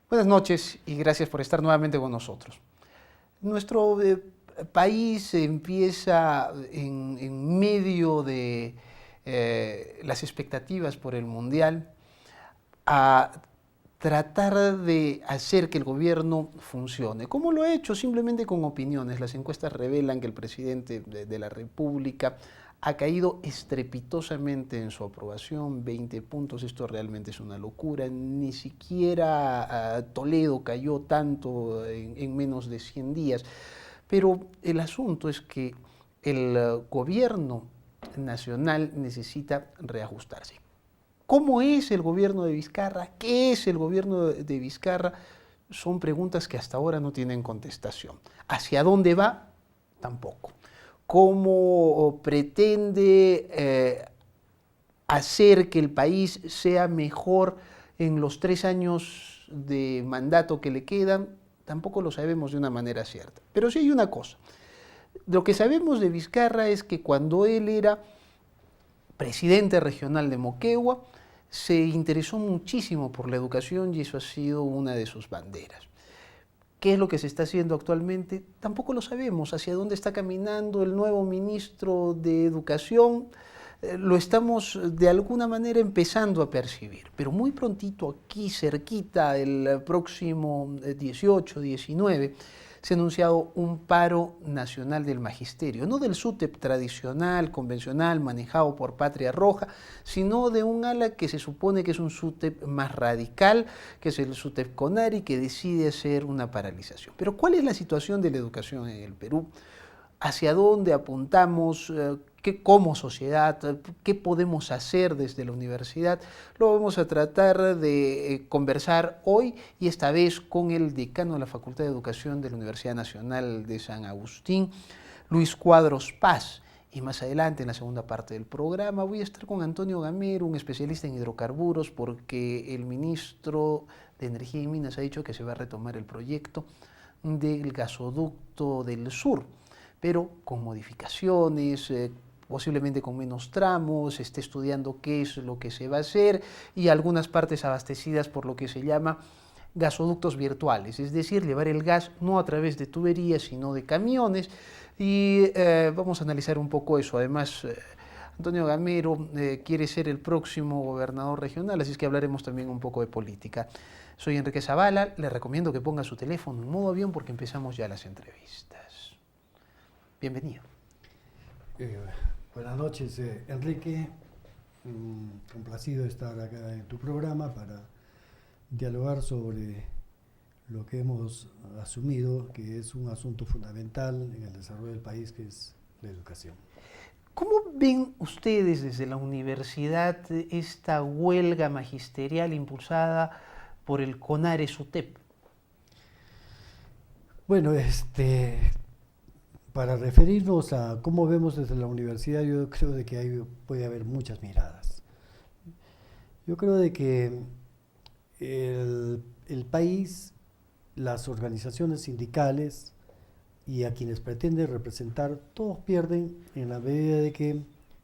Buenas noches y gracias por estar nuevamente con nosotros. Nuestro país empieza en medio de las expectativas por el Mundial a tratar de hacer que el gobierno funcione. ¿Cómo lo ha hecho? Simplemente con opiniones. Las encuestas revelan que el presidente de la República ha caído estrepitosamente en su aprobación, 20 puntos, esto realmente es una locura, ni siquiera Toledo cayó tanto en menos de 100 días, pero el asunto es que el gobierno nacional necesita reajustarse. ¿Cómo es el gobierno de Vizcarra? ¿Qué es el gobierno de Vizcarra? Son preguntas que hasta ahora no tienen contestación. ¿Hacia dónde va? Tampoco. ¿Cómo pretende hacer que el país sea mejor en los 3 años de mandato que le quedan? Tampoco lo sabemos de una manera cierta. Pero sí hay una cosa. Lo que sabemos de Vizcarra es que cuando él era presidente regional de Moquegua, se interesó muchísimo por la educación y eso ha sido una de sus banderas. ¿Qué es lo que se está haciendo actualmente? Tampoco lo sabemos. ¿Hacia dónde está caminando el nuevo ministro de Educación? Lo estamos de alguna manera empezando a percibir, pero muy prontito aquí cerquita, el próximo 18, 19, se ha anunciado un paro nacional del magisterio, no del SUTEP tradicional, convencional, manejado por Patria Roja, sino de un ala que se supone que es un SUTEP más radical, que es el SUTEP CONARI, que decide hacer una paralización. Pero ¿cuál es la situación de la educación en el Perú? ¿Hacia dónde apuntamos? Como sociedad, qué podemos hacer desde la universidad, lo vamos a tratar de conversar hoy y esta vez con el decano de la Facultad de Educación de la Universidad Nacional de San Agustín, Luis Cuadros Paz. Y más adelante, en la segunda parte del programa, voy a estar con Antonio Gamero, un especialista en hidrocarburos, porque el ministro de Energía y Minas ha dicho que se va a retomar el proyecto del gasoducto del sur, pero con modificaciones, posiblemente con menos tramos, esté estudiando qué es lo que se va a hacer y algunas partes abastecidas por lo que se llama gasoductos virtuales, es decir, llevar el gas no a través de tuberías, sino de camiones, y vamos a analizar un poco eso. Además, Antonio Gamero quiere ser el próximo gobernador regional, así es que hablaremos también un poco de política. Soy Enrique Zavala, le recomiendo que ponga su teléfono en modo avión porque empezamos ya las entrevistas. Bienvenido. Eh, Buenas noches, Enrique. Complacido de estar acá en tu programa para dialogar sobre lo que hemos asumido, que es un asunto fundamental en el desarrollo del país, que es la educación. ¿Cómo ven ustedes desde la universidad esta huelga magisterial impulsada por el CONARE-SUTEP? Bueno, para referirnos a cómo vemos desde la universidad, yo creo de que ahí puede haber muchas miradas. Yo creo de que el país, las organizaciones sindicales y a quienes pretende representar, todos pierden en la medida de que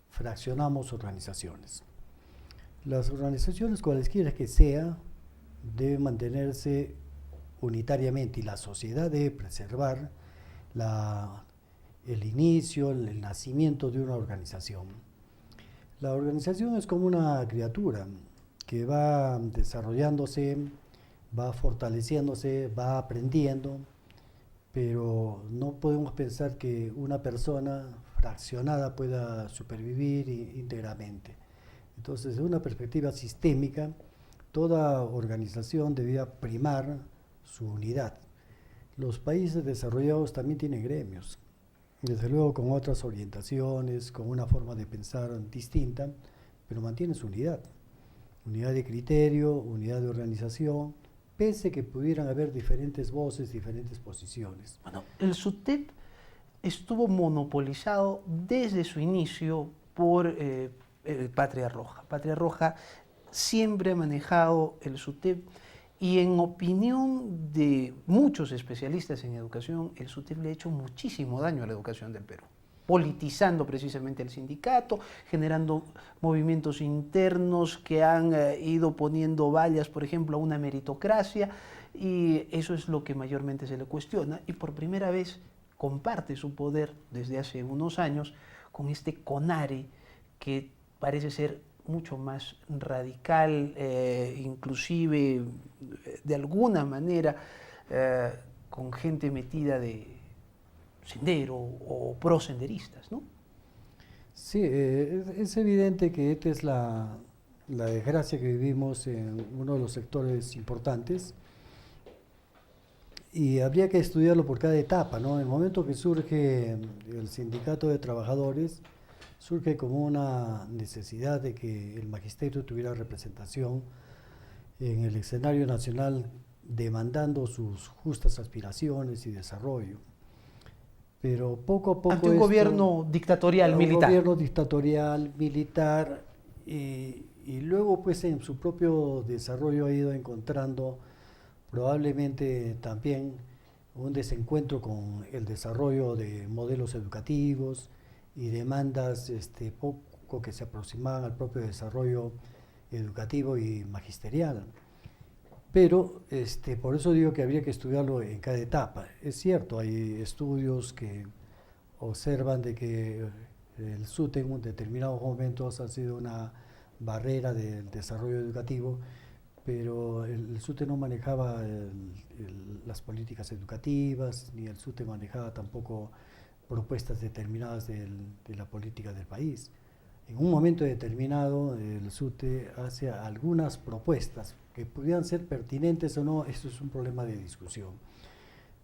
fraccionamos organizaciones. Las organizaciones, cualesquiera que sea, deben mantenerse unitariamente y la sociedad debe preservar el inicio, el nacimiento de una organización. La organización es como una criatura que va desarrollándose, va fortaleciéndose, va aprendiendo, pero no podemos pensar que una persona fraccionada pueda supervivir íntegramente. Entonces, desde una perspectiva sistémica, toda organización debía primar su unidad. Los países desarrollados también tienen gremios, desde luego con otras orientaciones, con una forma de pensar distinta, pero mantienen su unidad. Unidad de criterio, unidad de organización, pese que pudieran haber diferentes voces, diferentes posiciones. Bueno, el SUTEP estuvo monopolizado desde su inicio por Patria Roja. Patria Roja siempre ha manejado el SUTEP y en opinión de muchos especialistas en educación, el SUTEP le ha hecho muchísimo daño a la educación del Perú, politizando precisamente el sindicato, generando movimientos internos que han ido poniendo vallas, por ejemplo, a una meritocracia y eso es lo que mayormente se le cuestiona, y por primera vez comparte su poder desde hace unos años con este CONARE, que parece ser mucho más radical, inclusive de alguna manera con gente metida de sendero o prosenderistas, ¿no? Sí, es evidente que esta es la desgracia que vivimos en uno de los sectores importantes y habría que estudiarlo por cada etapa, ¿no? En el momento que surge el sindicato de trabajadores, surge como una necesidad de que el magisterio tuviera representación en el escenario nacional, demandando sus justas aspiraciones y desarrollo. Pero poco a poco ante un gobierno dictatorial, militar. Un gobierno dictatorial, militar, y luego pues en su propio desarrollo ha ido encontrando probablemente también un desencuentro con el desarrollo de modelos educativos y demandas poco que se aproximaban al propio desarrollo educativo y magisterial. Pero por eso digo que habría que estudiarlo en cada etapa. Es cierto, hay estudios que observan de que el SUTE en determinados momentos ha sido una barrera del desarrollo educativo, pero el SUTE no manejaba las políticas educativas, ni el SUTE manejaba tampoco propuestas determinadas de la política del país. En un momento determinado, el SUTE hace algunas propuestas que pudieran ser pertinentes o no. Esto es un problema de discusión.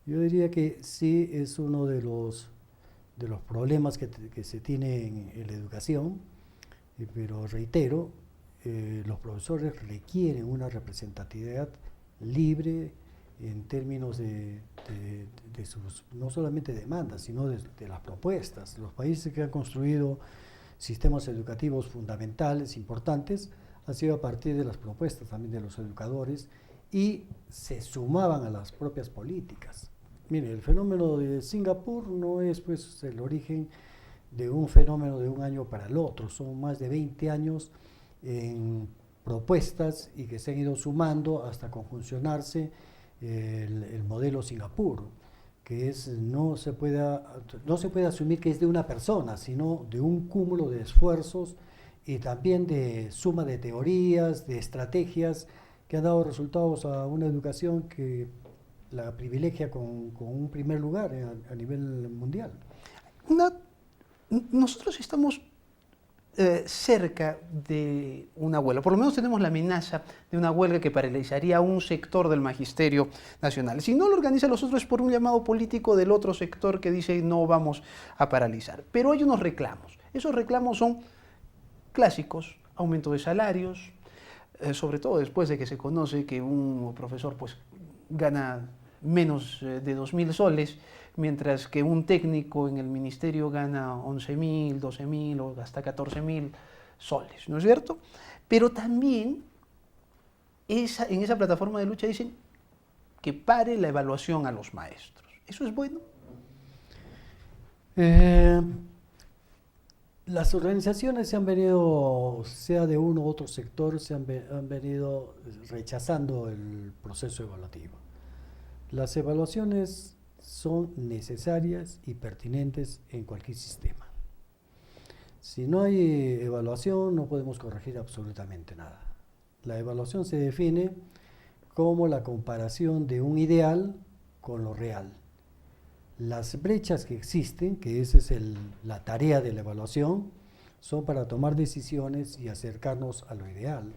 Yo diría que sí es uno de los problemas que se tiene en la educación, pero reitero, los profesores requieren una representatividad libre en términos de sus, no solamente demandas, sino de las propuestas. Los países que han construido sistemas educativos fundamentales, importantes, ha sido a partir de las propuestas también de los educadores y se sumaban a las propias políticas. Mire, el fenómeno de Singapur no es pues el origen de un fenómeno de un año para el otro, son más de 20 años en propuestas y que se han ido sumando hasta conjuncionarse el modelo Singapur, que es no se puede asumir que es de una persona, sino de un cúmulo de esfuerzos y también de suma de teorías, de estrategias que han dado resultados a una educación que la privilegia con un primer lugar a nivel mundial. Nosotros estamos cerca de una huelga, por lo menos tenemos la amenaza de una huelga que paralizaría un sector del magisterio nacional. Si no lo organizan los otros es por un llamado político del otro sector que dice no vamos a paralizar. Pero hay unos reclamos. Esos reclamos son clásicos: aumento de salarios, sobre todo después de que se conoce que un profesor pues gana menos de 2.000 soles, mientras que un técnico en el ministerio gana 11.000, 12.000 o hasta 14.000 soles, ¿no es cierto? Pero también en esa plataforma de lucha dicen que pare la evaluación a los maestros. ¿Eso es bueno? Las organizaciones se han venido, sea de uno u otro sector, han venido rechazando el proceso evaluativo. Las evaluaciones son necesarias y pertinentes en cualquier sistema. Si no hay evaluación, no podemos corregir absolutamente nada. La evaluación se define como la comparación de un ideal con lo real. Las brechas que existen, que esa es la tarea de la evaluación, son para tomar decisiones y acercarnos a lo ideal.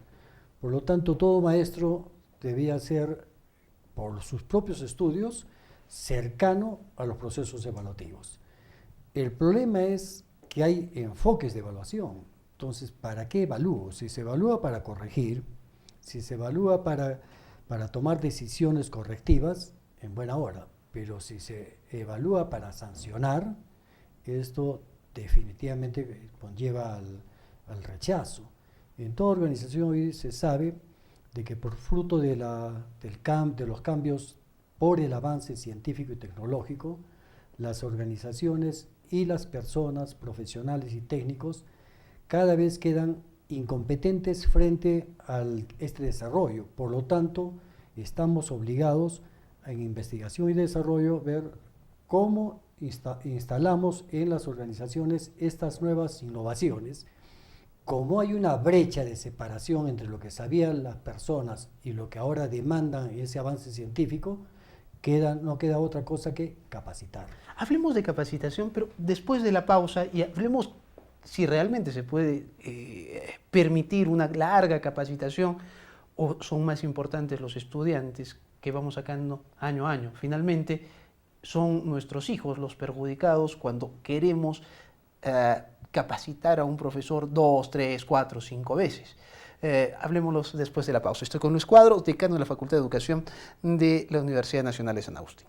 Por lo tanto, todo maestro debía ser, por sus propios estudios, cercano a los procesos evaluativos. El problema es que hay enfoques de evaluación. Entonces, ¿para qué evalúo? Si se evalúa para corregir, si se evalúa para tomar decisiones correctivas, en buena hora. Pero si se evalúa para sancionar, esto definitivamente conlleva al rechazo. En toda organización hoy se sabe de que por fruto de los cambios por el avance científico y tecnológico, las organizaciones y las personas profesionales y técnicos cada vez quedan incompetentes frente a este desarrollo. Por lo tanto, estamos obligados en investigación y desarrollo ver cómo instalamos en las organizaciones estas nuevas innovaciones. Como hay una brecha de separación entre lo que sabían las personas y lo que ahora demandan ese avance científico, no queda otra cosa que capacitar. Hablemos de capacitación, pero después de la pausa, y hablemos si realmente se puede permitir una larga capacitación o son más importantes los estudiantes que vamos sacando año a año. Finalmente, son nuestros hijos los perjudicados cuando queremos capacitar a un profesor 2, 3, 4, 5 veces. Hablemoslo después de la pausa. Estoy con Luis Cuadro, decano de la Facultad de Educación de la Universidad Nacional de San Agustín.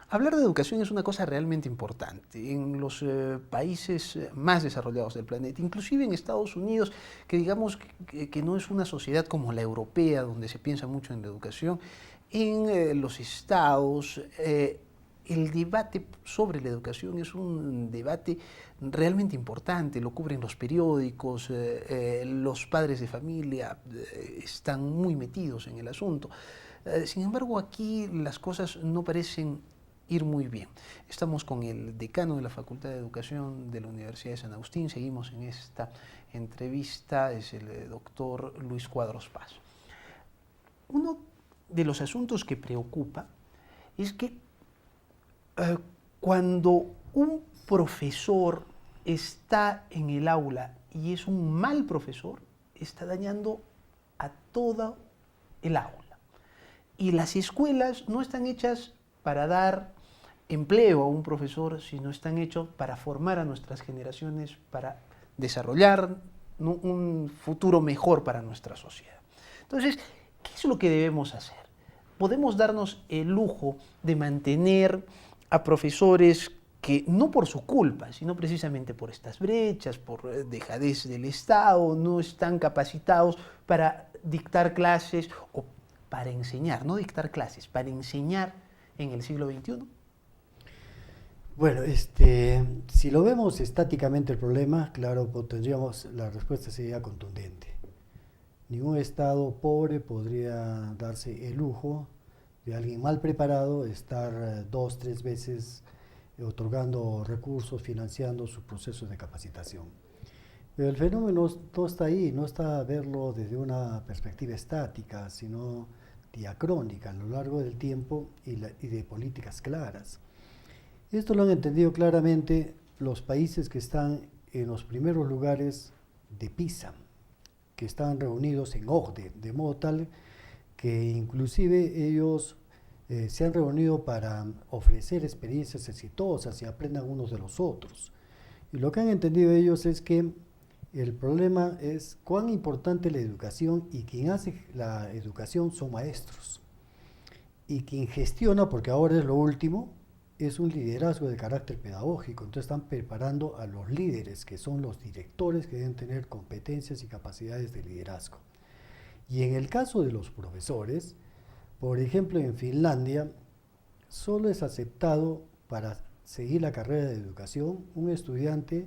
Hablar de educación es una cosa realmente importante en los países más desarrollados del planeta, inclusive en Estados Unidos, que digamos que no es una sociedad como la europea, donde se piensa mucho en la educación. En los estados, el debate sobre la educación es un debate realmente importante, lo cubren los periódicos, los padres de familia están muy metidos en el asunto. Sin embargo, aquí las cosas no parecen ir muy bien. Estamos con el decano de la Facultad de Educación de la Universidad de San Agustín. Seguimos en esta entrevista, es el doctor Luis Cuadros Paz. Uno de los asuntos que preocupa es que cuando un profesor está en el aula y es un mal profesor, está dañando a todo el aula. Y las escuelas no están hechas para dar empleo a un profesor, sino están hechos para formar a nuestras generaciones, para desarrollar un futuro mejor para nuestra sociedad. Entonces, ¿qué es lo que debemos hacer? Podemos darnos el lujo de mantener a profesores que no por su culpa, sino precisamente por estas brechas, por dejadez del Estado, no están capacitados para dictar clases o para enseñar, no dictar clases, para enseñar en el siglo XXI. Bueno, si lo vemos estáticamente el problema, claro, la respuesta sería contundente. Ningún Estado pobre podría darse el lujo de alguien mal preparado estar 2, 3 veces otorgando recursos, financiando sus procesos de capacitación. Pero el fenómeno no está ahí, no está a verlo desde una perspectiva estática, sino diacrónica a lo largo del tiempo y de políticas claras. Esto lo han entendido claramente los países que están en los primeros lugares de PISA, que están reunidos en OCDE, de modo tal que inclusive ellos se han reunido para ofrecer experiencias exitosas y aprendan unos de los otros. Y lo que han entendido ellos es que el problema es cuán importante es la educación, y quien hace la educación son maestros. Y quien gestiona, porque ahora es lo último, es un liderazgo de carácter pedagógico. Entonces están preparando a los líderes, que son los directores, que deben tener competencias y capacidades de liderazgo. Y en el caso de los profesores, por ejemplo, en Finlandia, solo es aceptado para seguir la carrera de educación un estudiante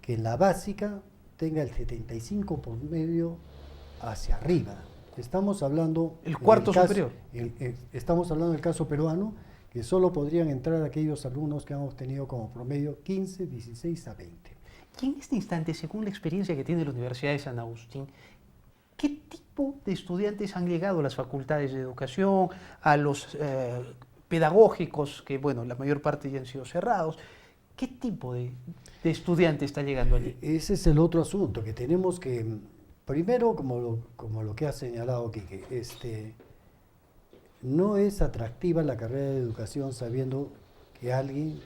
que en la básica tenga el 75 por medio hacia arriba. Estamos hablando el cuarto superior. Estamos hablando del caso peruano, que solo podrían entrar aquellos alumnos que han obtenido como promedio 15, 16 a 20. Y en este instante, según la experiencia que tiene la Universidad de San Agustín, ¿qué tipo de estudiantes han llegado a las facultades de educación, a los pedagógicos, que bueno, la mayor parte ya han sido cerrados? ¿Qué tipo de estudiante está llegando allí? Ese es el otro asunto, que tenemos que, primero, como lo que ha señalado Quique, no es atractiva la carrera de educación sabiendo que alguien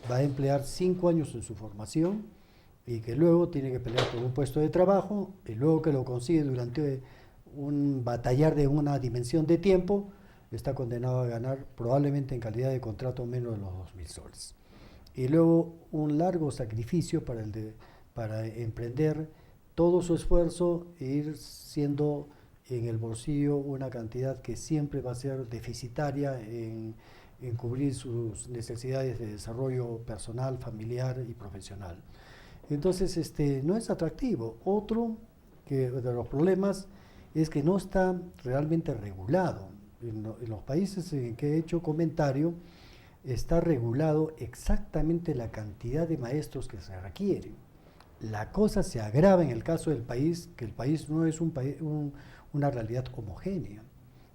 va a emplear 5 años en su formación y que luego tiene que pelear por un puesto de trabajo, y luego que lo consigue durante un batallar de una dimensión de tiempo, está condenado a ganar probablemente en calidad de contrato menos de los 2.000 soles. Y luego un largo sacrificio para emprender todo su esfuerzo e ir siendo en el bolsillo una cantidad que siempre va a ser deficitaria en cubrir sus necesidades de desarrollo personal, familiar y profesional. Entonces, no es atractivo. Otro de los problemas es que no está realmente regulado. En los países en que he hecho comentario, está regulado exactamente la cantidad de maestros que se requieren. La cosa se agrava en el caso del país, que el país no es una realidad homogénea,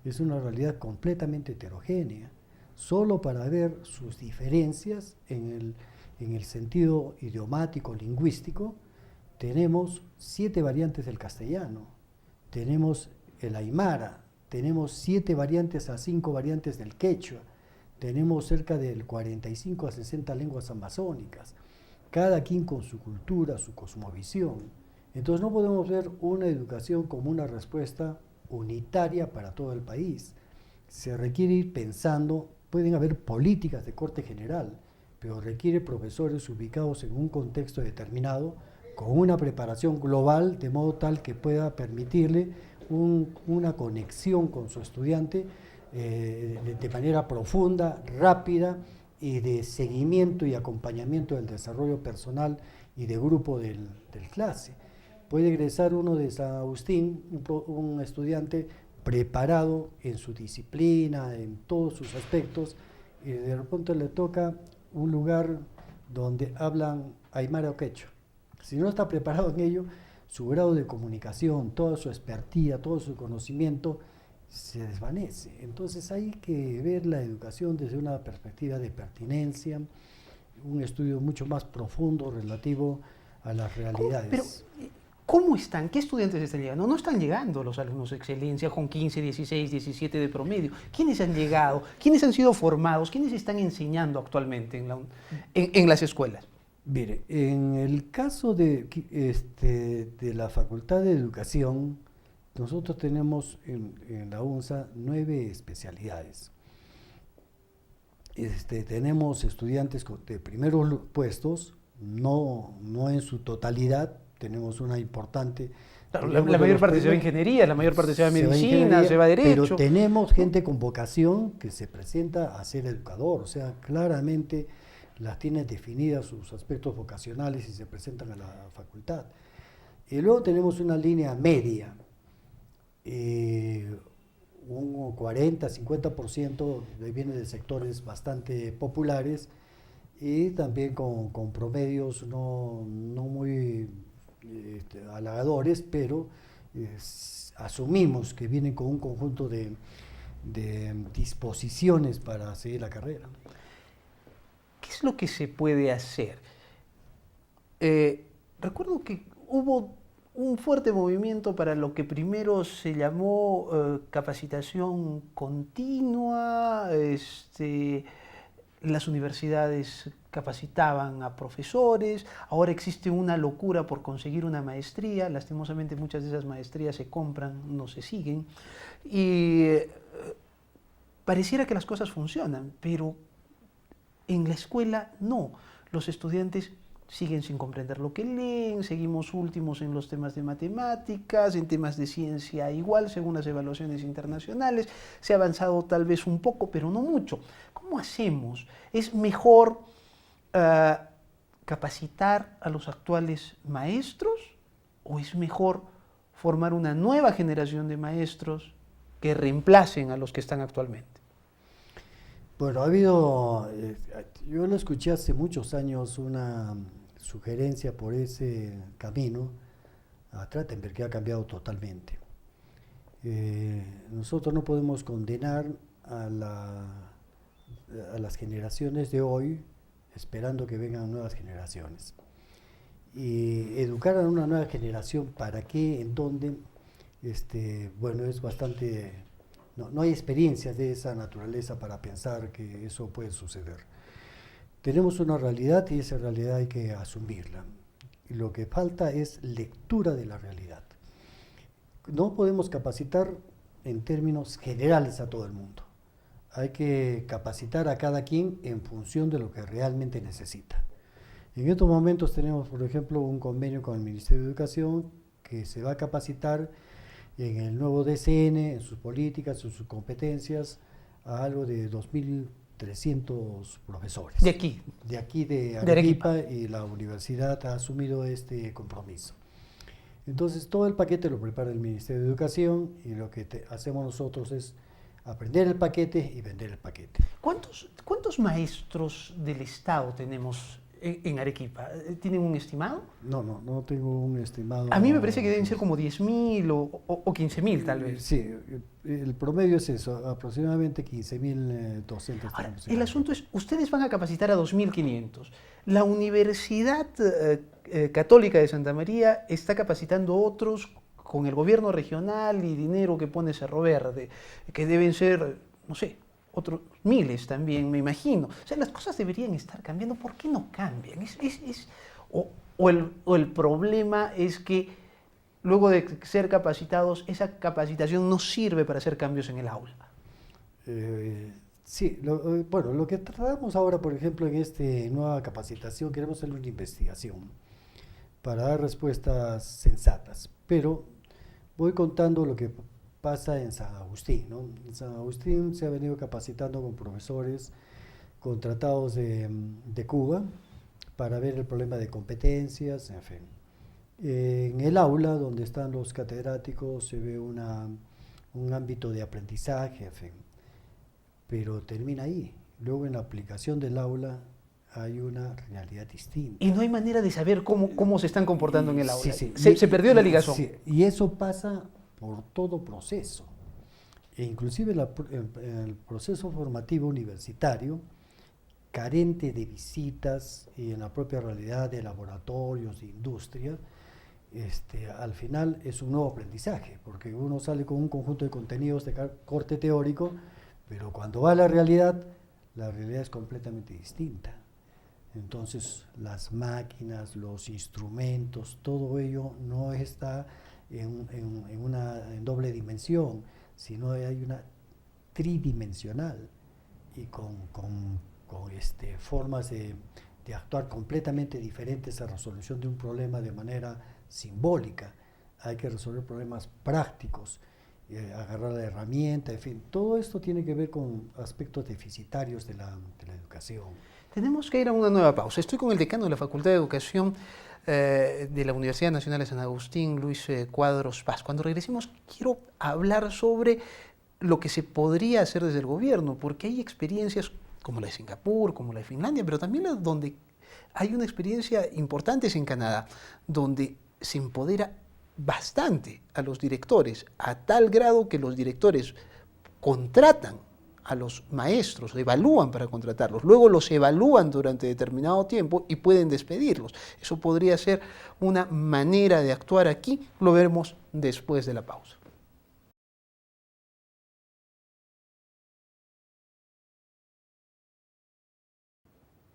es una realidad completamente heterogénea, solo para ver sus diferencias en el sentido idiomático, lingüístico. Tenemos 7 variantes del castellano, tenemos el aymara, tenemos 7 variantes a 5 variantes del quechua, tenemos cerca del 45 a 60 lenguas amazónicas, cada quien con su cultura, su cosmovisión. Entonces no podemos ver una educación como una respuesta unitaria para todo el país. Se requiere ir pensando, pueden haber políticas de corte general, pero requiere profesores ubicados en un contexto determinado, con una preparación global, de modo tal que pueda permitirle una conexión con su estudiante de manera profunda, rápida y de seguimiento y acompañamiento del desarrollo personal y de grupo del clase. Puede egresar uno de San Agustín, un estudiante preparado en su disciplina, en todos sus aspectos, y de repente le toca un lugar donde hablan aymara o quechua. Si no está preparado en ello, su grado de comunicación, toda su expertía, todo su conocimiento se desvanece. Entonces hay que ver la educación desde una perspectiva de pertinencia, un estudio mucho más profundo relativo a las realidades. Pero, ¿cómo están? ¿Qué estudiantes están llegando? No están llegando los alumnos de excelencia con 15, 16, 17 de promedio. ¿Quiénes han llegado? ¿Quiénes han sido formados? ¿Quiénes están enseñando actualmente en las escuelas? Mire, en el caso de la Facultad de Educación, nosotros tenemos en la UNSA 9 especialidades. Tenemos estudiantes de primeros puestos, no en su totalidad, tenemos una importante... Claro, la mayor parte se va a ingeniería, la mayor parte se va a medicina, se va a derecho. Pero tenemos gente con vocación que se presenta a ser educador, o sea, claramente las tiene definidas sus aspectos vocacionales y se presentan a la facultad. Y luego tenemos una línea media, un 40, 50% viene de sectores bastante populares y también con promedios no muy halagadores, pero asumimos que vienen con un conjunto de disposiciones para seguir la carrera. ¿Qué es lo que se puede hacer? Recuerdo que hubo un fuerte movimiento para lo que primero se llamó capacitación continua. Las universidades capacitaban a profesores, ahora existe una locura por conseguir una maestría, lastimosamente muchas de esas maestrías se compran, no se siguen, y pareciera que las cosas funcionan, pero en la escuela no, los estudiantes siguen sin comprender lo que leen, seguimos últimos en los temas de matemáticas, en temas de ciencia igual, según las evaluaciones internacionales, se ha avanzado tal vez un poco, pero no mucho. ¿Cómo hacemos? ¿Es mejor capacitar a los actuales maestros o es mejor formar una nueva generación de maestros que reemplacen a los que están actualmente? Bueno, ha habido, yo lo escuché hace muchos años, una sugerencia por ese camino a Trachtenberg, que ha cambiado totalmente. Nosotros no podemos condenar a las generaciones de hoy esperando que vengan nuevas generaciones. Y educar a una nueva generación, ¿para qué? ¿En dónde? Bueno, es bastante... No hay experiencias de esa naturaleza para pensar que eso puede suceder. Tenemos una realidad y esa realidad hay que asumirla. Y lo que falta es lectura de la realidad. No podemos capacitar en términos generales a todo el mundo. Hay que capacitar a cada quien en función de lo que realmente necesita. En estos momentos tenemos, por ejemplo, un convenio con el Ministerio de Educación que se va a capacitar en el nuevo DCN, en sus políticas, en sus competencias, a algo de 2.000 300 profesores. De aquí. De aquí, de Arequipa. Arequipa, y la universidad ha asumido este compromiso. Entonces, todo el paquete lo prepara el Ministerio de Educación y lo que hacemos nosotros es aprender el paquete y vender el paquete. ¿Cuántos maestros del Estado tenemos en Arequipa? ¿Tienen un estimado? No tengo un estimado. A mí me parece que deben ser como 10.000 o 15.000 tal vez. Sí, el promedio es eso, aproximadamente 15.000 docentes. Ahora, el asunto es, ustedes van a capacitar a 2.500. La Universidad Católica de Santa María está capacitando otros con el gobierno regional y dinero que pone Cerro Verde, que deben ser, no sé, otros miles también, me imagino. O sea, las cosas deberían estar cambiando. ¿Por qué no cambian? O el problema es que luego de ser capacitados, esa capacitación no sirve para hacer cambios en el aula. Sí, bueno, lo que tratamos ahora, por ejemplo, en esta nueva capacitación, queremos hacer una investigación para dar respuestas sensatas, pero voy contando lo que pasa en San Agustín, ¿no? En San Agustín se ha venido capacitando con profesores contratados de Cuba para ver el problema de competencias, en fin. En el aula, donde están los catedráticos, se ve un ámbito de aprendizaje, en fin, pero termina ahí. Luego, en la aplicación del aula, hay una realidad distinta. Y no hay manera de saber cómo se están comportando en el aula. Sí. Se perdió la ligazón. Sí, y eso pasa por todo proceso. E inclusive el proceso formativo universitario, carente de visitas y en la propia realidad de laboratorios, de industria, al final es un nuevo aprendizaje, porque uno sale con un conjunto de contenidos de corte teórico, pero cuando va a la realidad es completamente distinta. Entonces, las máquinas, los instrumentos, todo ello no está en doble dimensión, sino hay una tridimensional y con formas de actuar completamente diferentes a la resolución de un problema de manera simbólica. Hay que resolver problemas prácticos, agarrar la herramienta, en fin, todo esto tiene que ver con aspectos deficitarios de la educación. Tenemos que ir a una nueva pausa. Estoy con el decano de la Facultad de Educación de la Universidad Nacional de San Agustín, Luis Cuadros Paz. Cuando regresemos quiero hablar sobre lo que se podría hacer desde el gobierno, porque hay experiencias como la de Singapur, como la de Finlandia, pero también donde hay una experiencia importante es en Canadá, donde se empodera bastante a los directores, a tal grado que los directores contratan a los maestros, evalúan para contratarlos, luego los evalúan durante determinado tiempo y pueden despedirlos. Eso podría ser una manera de actuar aquí, lo veremos después de la pausa.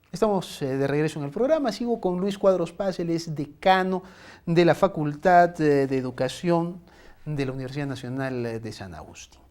Estamos de regreso en el programa, sigo con Luis Cuadros Paz, él es decano de la Facultad de Educación de la Universidad Nacional de San Agustín.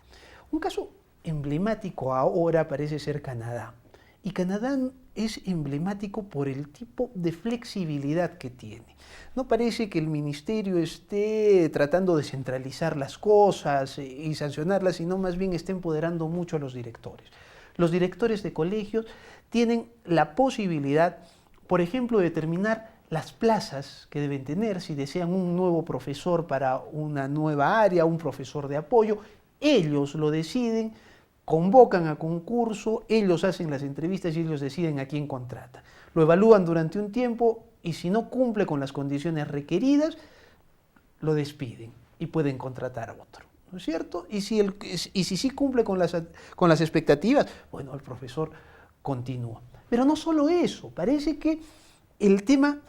Un caso emblemático ahora parece ser Canadá, y Canadá es emblemático por el tipo de flexibilidad que tiene. No parece que el ministerio esté tratando de centralizar las cosas y sancionarlas, sino más bien está empoderando mucho a los directores. Los directores de colegios tienen la posibilidad, por ejemplo, de determinar las plazas que deben tener, si desean un nuevo profesor para una nueva área, un profesor de apoyo, ellos lo deciden, convocan a concurso, ellos hacen las entrevistas y ellos deciden a quién contratan. Lo evalúan durante un tiempo y si no cumple con las condiciones requeridas, lo despiden y pueden contratar a otro, ¿no es cierto? Y si sí cumple con las expectativas, bueno, el profesor continúa. Pero no solo eso, parece que el tema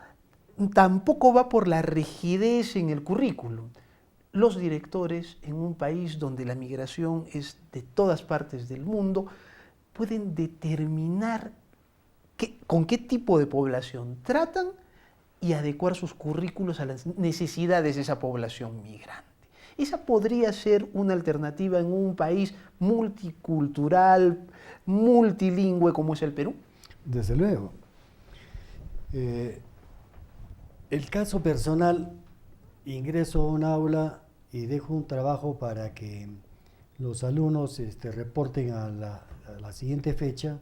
tampoco va por la rigidez en el currículum. Los directores en un país donde la migración es de todas partes del mundo pueden determinar con qué tipo de población tratan y adecuar sus currículos a las necesidades de esa población migrante. Esa podría ser una alternativa en un país multicultural, multilingüe como es el Perú. Desde luego. El caso personal, ingreso a un aula y dejo un trabajo para que los alumnos reporten a a la siguiente fecha,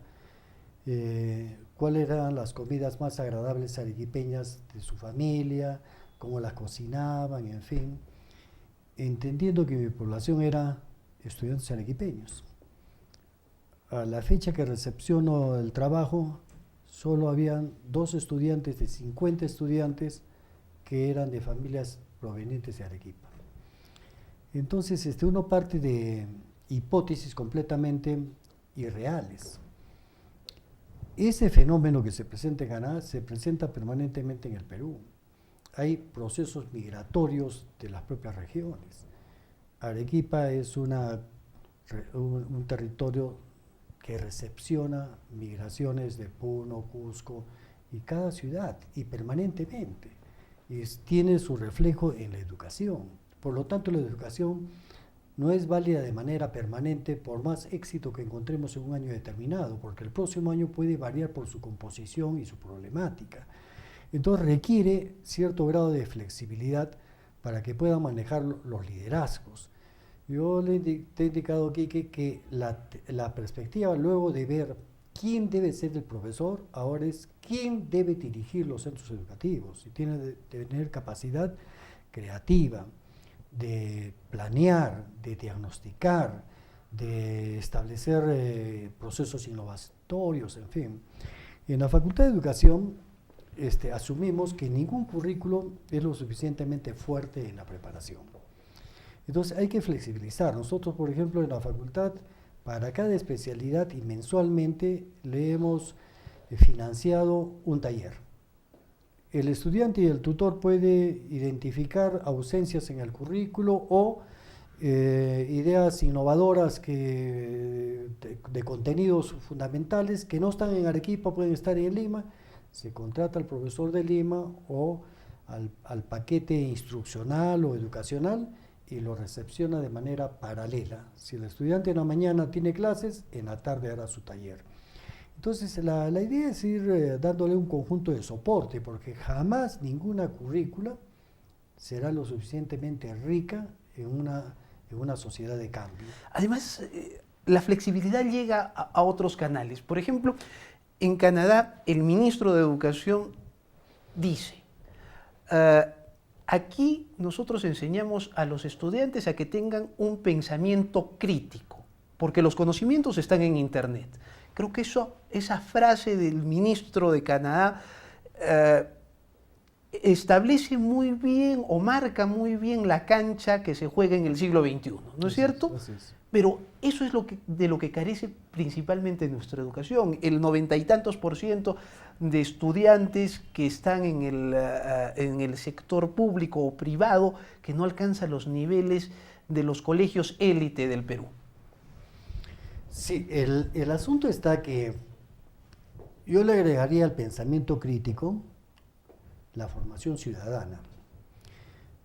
cuáles eran las comidas más agradables arequipeñas de su familia, cómo las cocinaban, en fin, entendiendo que mi población era estudiantes arequipeños. A la fecha que recepciono el trabajo, solo habían 2 estudiantes de 50 estudiantes que eran de familias provenientes de Arequipa. Entonces, uno parte de hipótesis completamente irreales. Ese fenómeno que se presenta en Canadá se presenta permanentemente en el Perú. Hay procesos migratorios de las propias regiones. Arequipa es un territorio que recepciona migraciones de Puno, Cusco y cada ciudad, y permanentemente. Tiene su reflejo en la educación. Por lo tanto, la educación no es válida de manera permanente por más éxito que encontremos en un año determinado, porque el próximo año puede variar por su composición y su problemática. Entonces requiere cierto grado de flexibilidad para que puedan manejar los liderazgos. Yo te he indicado aquí que la perspectiva luego de ver quién debe ser el profesor, ahora es quién debe dirigir los centros educativos, y tiene de tener capacidad creativa, de planear, de diagnosticar, de establecer procesos innovatorios, en fin. En la Facultad de Educación asumimos que ningún currículo es lo suficientemente fuerte en la preparación. Entonces hay que flexibilizar. Nosotros, por ejemplo, en la facultad, para cada especialidad y mensualmente le hemos financiado un taller. El estudiante y el tutor puede identificar ausencias en el currículo o ideas innovadoras de contenidos fundamentales que no están en Arequipa, pueden estar en Lima. Se contrata al profesor de Lima o al paquete instruccional o educacional y lo recepciona de manera paralela. Si el estudiante en la mañana tiene clases, en la tarde hará su taller. Entonces, la idea es ir dándole un conjunto de soporte, porque jamás ninguna currícula será lo suficientemente rica en una sociedad de cambio. Además, la flexibilidad llega a otros canales. Por ejemplo, en Canadá, el ministro de Educación dice, aquí nosotros enseñamos a los estudiantes a que tengan un pensamiento crítico, porque los conocimientos están en Internet. Creo que esa frase del ministro de Canadá establece muy bien o marca muy bien la cancha que se juega en el siglo XXI, ¿no es cierto? Así es. Pero eso es de lo que carece principalmente nuestra educación. El 90 y tantos % de estudiantes que están en el sector público o privado que no alcanzan los niveles de los colegios élite del Perú. Sí, el asunto está que yo le agregaría al pensamiento crítico la formación ciudadana,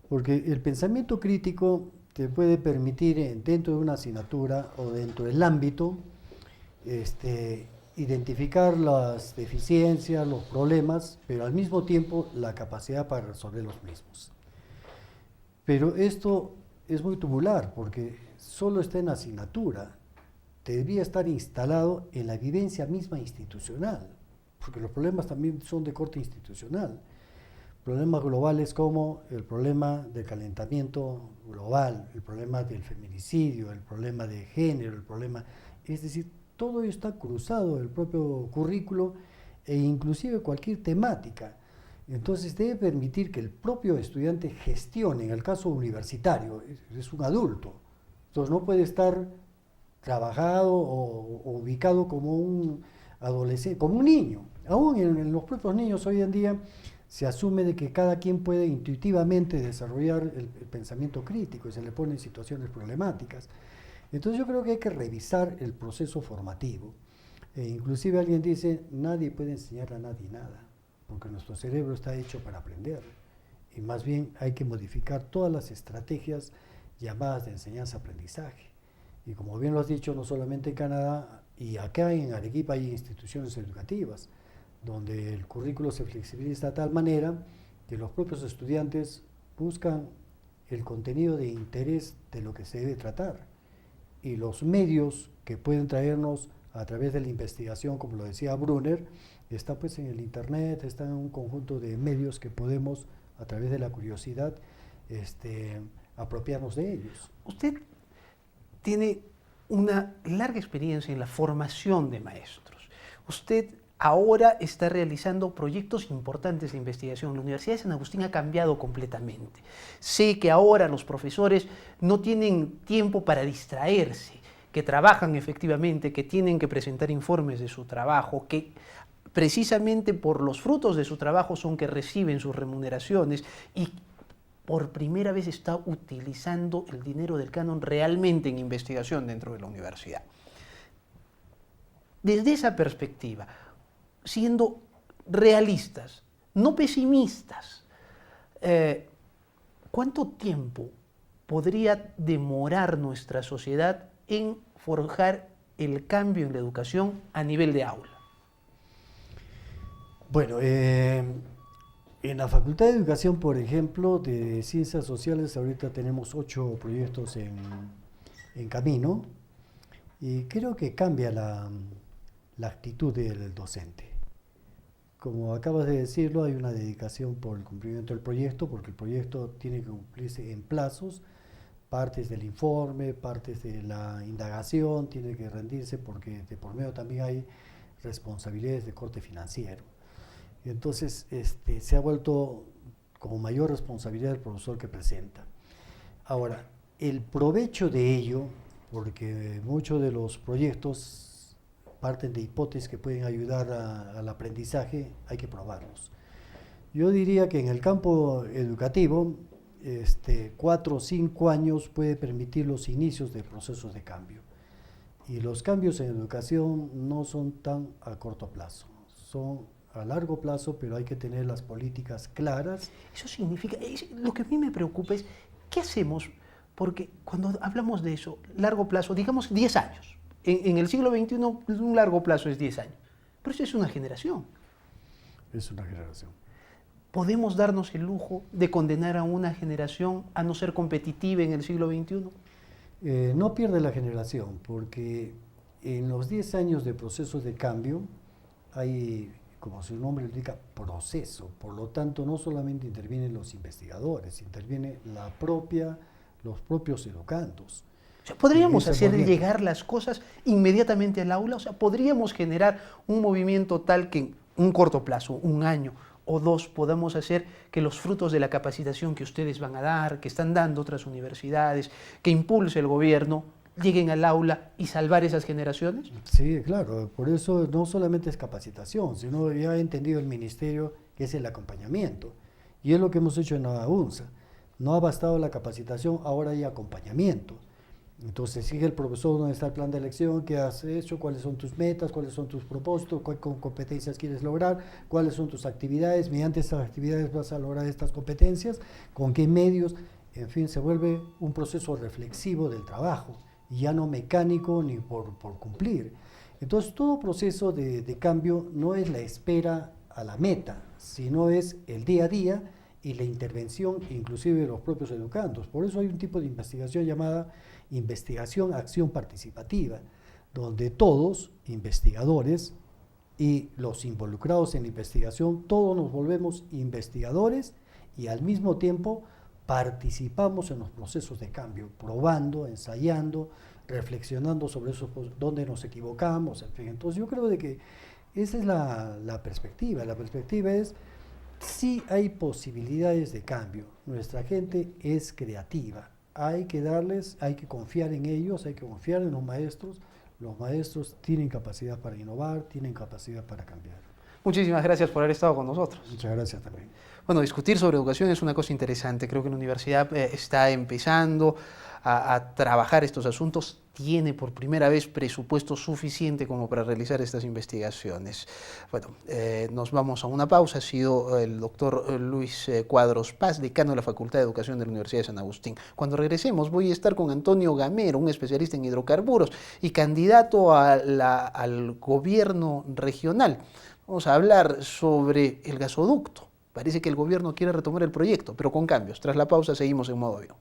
porque el pensamiento crítico te puede permitir dentro de una asignatura o dentro del ámbito identificar las deficiencias, los problemas, pero al mismo tiempo la capacidad para resolver los mismos. Pero esto es muy tubular porque solo está en la asignatura. Debería estar instalado en la vivencia misma institucional, porque los problemas también son de corte institucional. Problemas globales como el problema del calentamiento global, el problema del feminicidio, el problema de género, es decir, todo está cruzado el propio currículo e inclusive cualquier temática. Entonces debe permitir que el propio estudiante gestione, en el caso universitario, es un adulto, entonces no puede estar trabajado o ubicado como un adolescente, como un niño. Aún en los propios niños hoy en día se asume de que cada quien puede intuitivamente desarrollar el pensamiento crítico y se le pone en situaciones problemáticas. Entonces yo creo que hay que revisar el proceso formativo. Inclusive alguien dice, nadie puede enseñar a nadie nada, porque nuestro cerebro está hecho para aprender. Y más bien hay que modificar todas las estrategias llamadas de enseñanza-aprendizaje. Y como bien lo has dicho, no solamente en Canadá, y acá en Arequipa hay instituciones educativas, donde el currículo se flexibiliza de tal manera que los propios estudiantes buscan el contenido de interés de lo que se debe tratar y los medios que pueden traernos a través de la investigación, como lo decía Brunner, está pues en el internet, está en un conjunto de medios que podemos, a través de la curiosidad, apropiarnos de ellos. Usted tiene una larga experiencia en la formación de maestros. Usted ahora está realizando proyectos importantes de investigación. La Universidad de San Agustín ha cambiado completamente. Sé que ahora los profesores no tienen tiempo para distraerse, que trabajan efectivamente, que tienen que presentar informes de su trabajo, que precisamente por los frutos de su trabajo son que reciben sus remuneraciones y por primera vez está utilizando el dinero del canon realmente en investigación dentro de la universidad. Desde esa perspectiva, siendo realistas, no pesimistas, ¿cuánto tiempo podría demorar nuestra sociedad en forjar el cambio en la educación a nivel de aula? Bueno, en la Facultad de Educación, por ejemplo, de Ciencias Sociales, ahorita tenemos 8 proyectos en camino y creo que cambia la actitud del docente. Como acabas de decirlo, hay una dedicación por el cumplimiento del proyecto, porque el proyecto tiene que cumplirse en plazos, partes del informe, partes de la indagación, tiene que rendirse porque de por medio también hay responsabilidades de corte financiero. Entonces se ha vuelto como mayor responsabilidad del profesor que presenta. Ahora, el provecho de ello, porque muchos de los proyectos parten de hipótesis que pueden ayudar al aprendizaje, hay que probarlos. Yo diría que en el campo educativo, 4 o 5 años puede permitir los inicios de procesos de cambio. Y los cambios en educación no son tan a corto plazo, son a largo plazo, pero hay que tener las políticas claras. Eso significa, lo que a mí me preocupa es, ¿qué hacemos? Porque cuando hablamos de eso, largo plazo, digamos 10 años. En el siglo XXI, un largo plazo es 10 años. Pero eso es una generación. Es una generación. ¿Podemos darnos el lujo de condenar a una generación a no ser competitiva en el siglo XXI? No pierde la generación, porque en los 10 años de procesos de cambio hay, como su nombre indica, proceso. Por lo tanto, no solamente intervienen los investigadores, interviene los propios educandos. O sea, ¿podríamos hacer llegar las cosas inmediatamente al aula? O sea, ¿podríamos generar un movimiento tal que en un corto plazo, 1 año o 2, podamos hacer que los frutos de la capacitación que ustedes van a dar, que están dando otras universidades, que impulse el gobierno, lleguen al aula y salvar esas generaciones? Sí, claro, por eso no solamente es capacitación, sino ya ha entendido el ministerio que es el acompañamiento. Y es lo que hemos hecho en la UNSA. No ha bastado la capacitación, ahora hay acompañamiento. Entonces sigue el profesor dónde está el plan de elección, qué has hecho, cuáles son tus metas, cuáles son tus propósitos, qué competencias quieres lograr, cuáles son tus actividades, mediante estas actividades vas a lograr estas competencias, con qué medios, en fin, se vuelve un proceso reflexivo del trabajo, y ya no mecánico ni por cumplir. Entonces todo proceso de cambio no es la espera a la meta, sino es el día a día y la intervención inclusive de los propios educandos. Por eso hay un tipo de investigación llamada investigación acción participativa, donde todos, investigadores y los involucrados en la investigación, todos nos volvemos investigadores y al mismo tiempo participamos en los procesos de cambio, probando, ensayando, reflexionando sobre eso, dónde nos equivocamos, en fin. Entonces yo creo de que esa es la perspectiva. La perspectiva es, sí hay posibilidades de cambio, nuestra gente es creativa, hay que confiar en ellos, hay que confiar en los maestros tienen capacidad para innovar, tienen capacidad para cambiar. Muchísimas gracias por haber estado con nosotros. Muchas gracias también. Bueno, discutir sobre educación es una cosa interesante. Creo que la universidad está empezando a trabajar estos asuntos. Tiene por primera vez presupuesto suficiente como para realizar estas investigaciones. Bueno, nos vamos a una pausa. Ha sido el doctor Luis Cuadros Paz, decano de la Facultad de Educación de la Universidad de San Agustín. Cuando regresemos voy a estar con Antonio Gamero, un especialista en hidrocarburos y candidato al gobierno regional. Vamos a hablar sobre el gasoducto. Parece que el gobierno quiere retomar el proyecto, pero con cambios. Tras la pausa seguimos en modo avión.